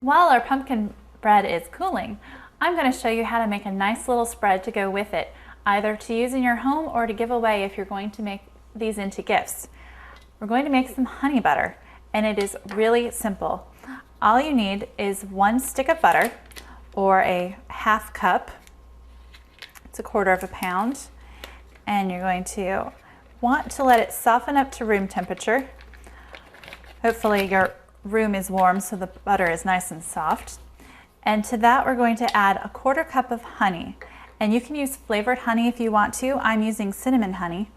While our pumpkin bread is cooling, I'm going to show you how to make a nice little spread to go with it, either to use in your home or to give away if you're going to make these into gifts. We're going to make some honey butter, and it is really simple. All you need is 1 stick of butter, or a half cup. It's 1/4 pound, and you're going to want to let it soften up to room temperature. Hopefully your room is warm so the butter is nice and soft. And to that we're going to add 1/4 cup of honey. And you can use flavored honey if you want to. I'm using cinnamon honey,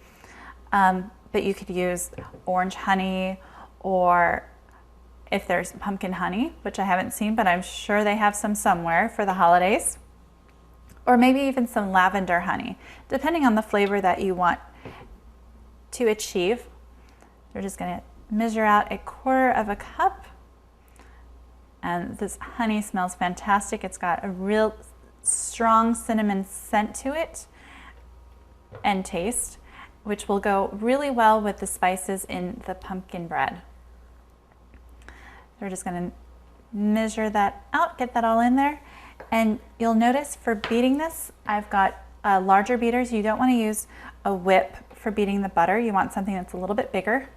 but you could use orange honey, or if there's pumpkin honey, which I haven't seen, but I'm sure they have some somewhere for the holidays, or maybe even some lavender honey, depending on the flavor that you want to achieve. We're just going to measure out 1/4 cup, and this honey smells fantastic. It's got a real strong cinnamon scent to it and taste, which will go really well with the spices in the pumpkin bread. We're just going to measure that out, get that all in there, and you'll notice for beating this, I've got larger beaters. You don't want to use a whip for beating the butter. You want something that's a little bit bigger.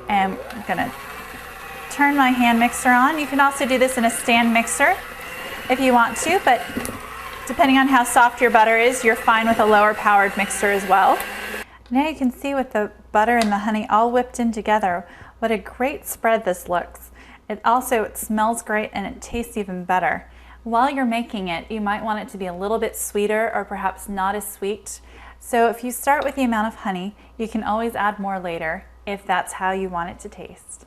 And I'm going to turn my hand mixer on. You can also do this in a stand mixer if you want to, but depending on how soft your butter is, you're fine with a lower powered mixer as well. Now you can see with the butter and the honey all whipped in together, what a great spread this looks. It smells great and it tastes even better. While you're making it, you might want it to be a little bit sweeter or perhaps not as sweet. So if you start with the amount of honey, you can always add more later if that's how you want it to taste.